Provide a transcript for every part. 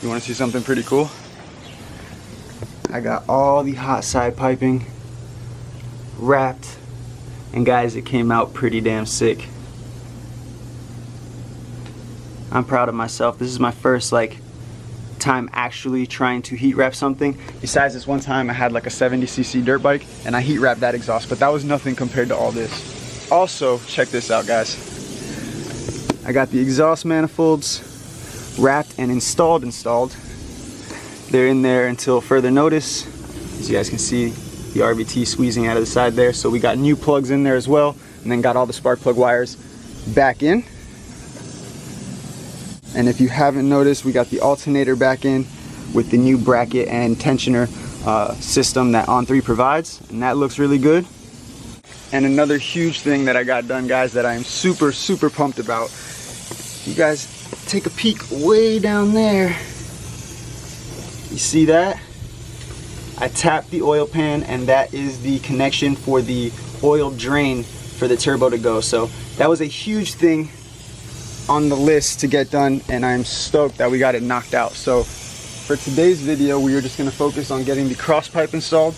You want to see something pretty cool? I got all the hot side piping wrapped, and guys, it came out pretty damn sick. I'm proud of myself. This is my first time actually trying to heat wrap something. Besides this one time I had like a 70cc dirt bike and I heat wrapped that exhaust, but that was nothing compared to all this. Also, check this out, guys. I got the exhaust manifolds wrapped and installed. They're in there until further notice. As you guys can see, the RVT squeezing out of the side there. So we got new plugs in there as well, and then got all the spark plug wires back in. And if you haven't noticed, we got the alternator back in with the new bracket and tensioner system that On3 provides, and that looks really good. And another huge thing that I got done, guys, that I am super pumped about. You guys take a peek way down there. You see that? I tapped the oil pan, and that is the connection for the oil drain for the turbo to go. So that was a huge thing on the list to get done, and I'm stoked that we got it knocked out. So for today's video, we are just going to focus on getting the cross pipe installed.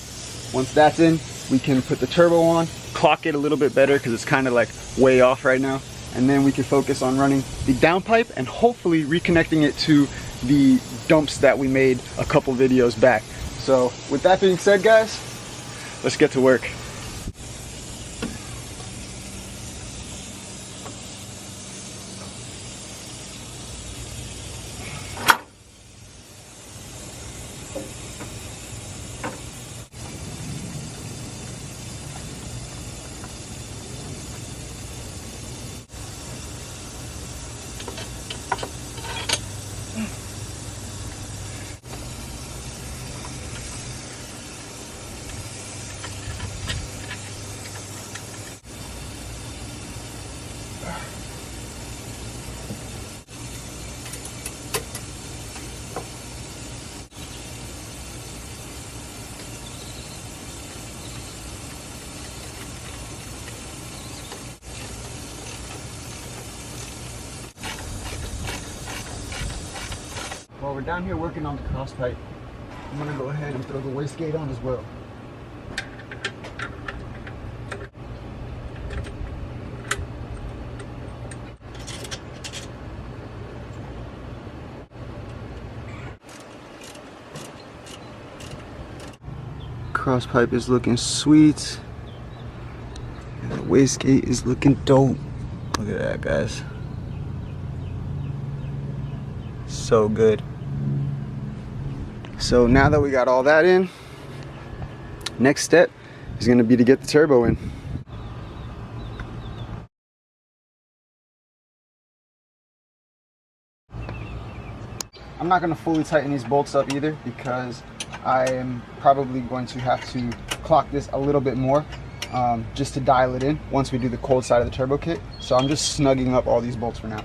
Once that's in, we can put the turbo on, clock it a little bit better because it's kind of like way off right now, and then we can focus on running the down pipe and hopefully reconnecting it to the dumps that we made a couple videos back. So with that being said, guys, let's get to work. While we're down here working on the cross pipe, I'm gonna go ahead and throw the wastegate on as well. Cross pipe is looking sweet. And the wastegate is looking dope. Look at that, guys. So good. So now that we got all that in, next step is going to be to get the turbo in. I'm not going to fully tighten these bolts up either because I am probably going to have to clock this a little bit more just to dial it in once we do the cold side of the turbo kit. So I'm just snugging up all these bolts for now.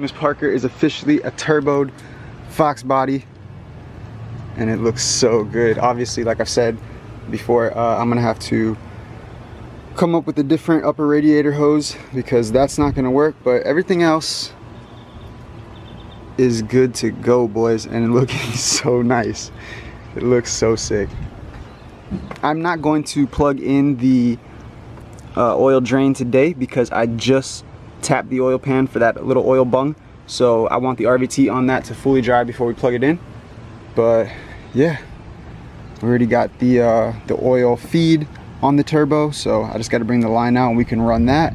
Miss Parker is officially a turboed Fox body, and it looks so good. Obviously, like I've said before, I'm gonna have to come up with a different upper radiator hose because that's not gonna work, but everything else is good to go, boys, and looking so nice. It looks so sick. I'm not going to plug in the oil drain today because I just tapped the oil pan for that little oil bung, so I want the RVT on that to fully dry before we plug it in. But yeah, we already got the oil feed on the turbo, so I just got to bring the line out and we can run that.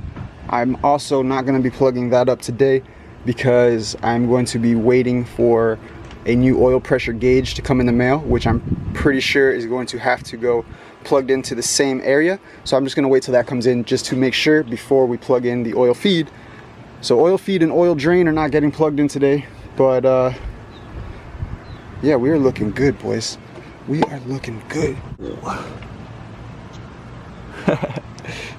I'm also not going to be plugging that up today because I'm going to be waiting for a new oil pressure gauge to come in the mail, which I'm pretty sure is going to have to go plugged into the same area. So I'm just going to wait till that comes in just to make sure before we plug in the oil feed. So oil feed and oil drain are not getting plugged in today, but yeah, we are looking good, boys. We are looking good.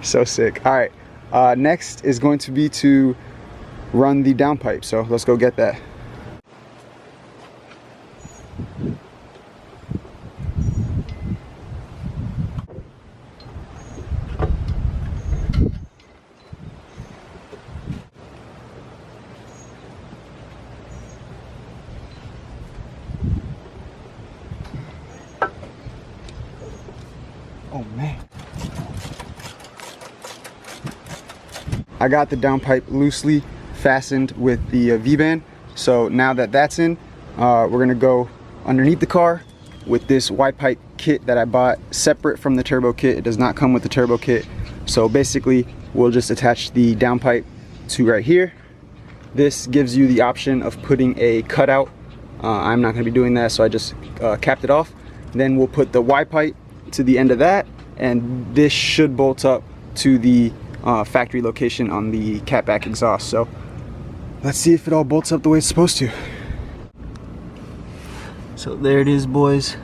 So sick. All right, next is going to be to run the downpipe, so let's go get that. I got the downpipe loosely fastened with the V-band. So now that that's in, we're gonna go underneath the car with this Y-pipe kit that I bought separate from the turbo kit. It does not come with the turbo kit. So basically, we'll just attach the downpipe to right here. This gives you the option of putting a cutout. I'm not gonna be doing that, so I just capped it off. Then we'll put the Y-pipe to the end of that, and this should bolt up to the factory location on the catback exhaust. So let's see if it all bolts up the way it's supposed to. So there it is, boys.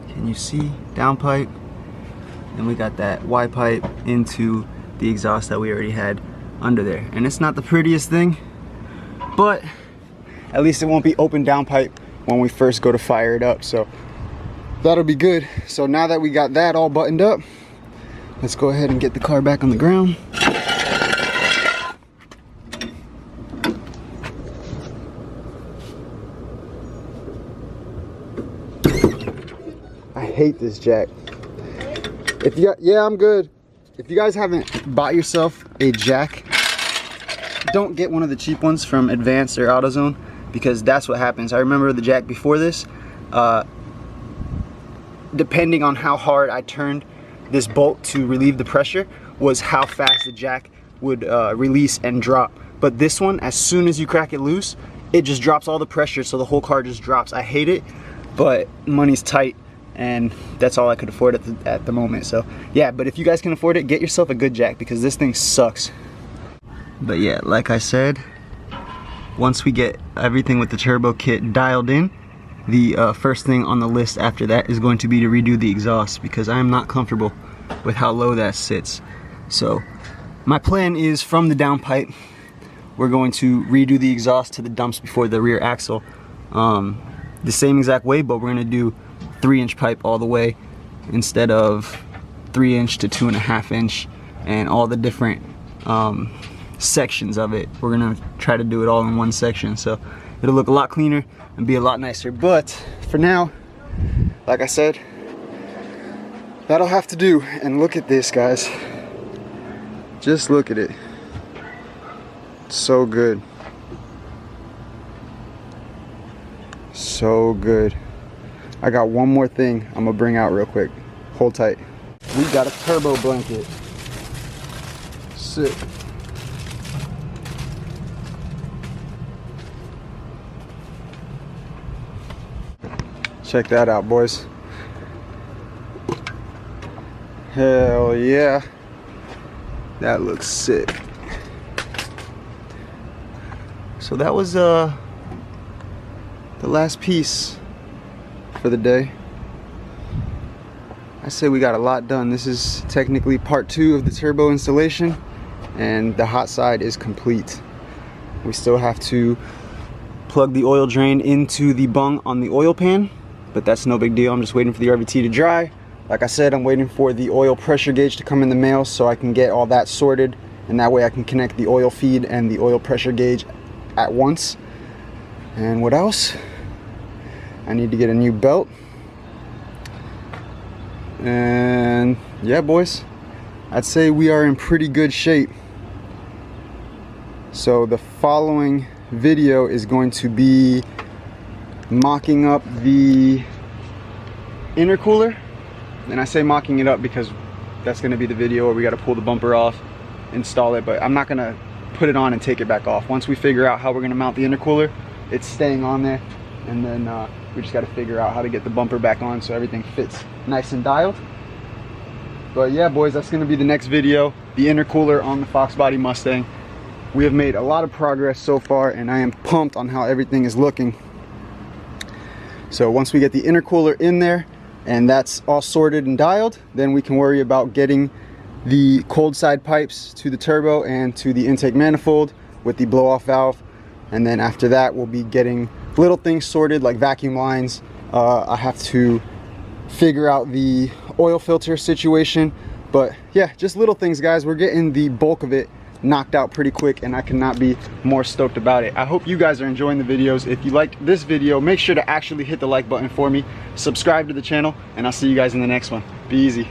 Can you see? Downpipe. And we got that Y-pipe into the exhaust that we already had under there. And it's not the prettiest thing, but at least it won't be open downpipe when we first go to fire it up. So that'll be good. So now that we got that all buttoned up, let's go ahead and get the car back on the ground. I hate this jack. If you, yeah, I'm good. If you guys haven't bought yourself a jack, don't get one of the cheap ones from Advanced or AutoZone, because that's what happens. I remember the jack before this, depending on how hard I turned this bolt to relieve the pressure, was how fast the jack would release and drop. But this one, as soon as you crack it loose, it just drops all the pressure, so the whole car just drops. I hate it, but money's tight, and that's all I could afford at the moment. So yeah, but if you guys can afford it, get yourself a good jack, because this thing sucks. But yeah, like I said, once we get everything with the turbo kit dialed in, the first thing on the list after that is going to be to redo the exhaust, because I am not comfortable with how low that sits. So my plan is, from the downpipe, we're going to redo the exhaust to the dumps before the rear axle, the same exact way, but we're going to do 3-inch pipe all the way instead of 3-inch to 2.5-inch, and all the different sections of it. We're gonna try to do it all in one section, so it'll look a lot cleaner and be a lot nicer. But for now, like I said, that'll have to do. And look at this, guys. Just look at it. It's so good. So good. I got one more thing I'm gonna bring out real quick. Hold tight. We got a turbo blanket. Sick. Check that out, boys. Hell yeah. That looks sick. So that was the last piece for the day. I say we got a lot done. This is technically part 2 of the turbo installation, and the hot side is complete. We still have to plug the oil drain into the bung on the oil pan, but that's no big deal. I'm just waiting for the RVT to dry. Like I said, I'm waiting for the oil pressure gauge to come in the mail so I can get all that sorted, and that way I can connect the oil feed and the oil pressure gauge at once. And what else? I need to get a new belt. And yeah, boys, I'd say we are in pretty good shape. So the following video is going to be mocking up the intercooler. And I say mocking it up because that's going to be the video where we got to pull the bumper off, install it, but I'm not going to put it on and take it back off. Once we figure out how we're going to mount the intercooler, it's staying on there, and then we just got to figure out how to get the bumper back on so everything fits nice and dialed. But yeah, boys, that's going to be the next video, the intercooler on the Fox Body Mustang. We have made a lot of progress so far, and I am pumped on how everything is looking. So once we get the intercooler in there and that's all sorted and dialed, then we can worry about getting the cold side pipes to the turbo and to the intake manifold with the blow off valve. And then after that, we'll be getting little things sorted like vacuum lines. I have to figure out the oil filter situation, but yeah, just little things, guys. We're getting the bulk of it knocked out pretty quick, and I cannot be more stoked about it. I hope you guys are enjoying the videos. If you liked this video, make sure to actually hit the like button for me, subscribe to the channel, and I'll see you guys in the next one. Be easy.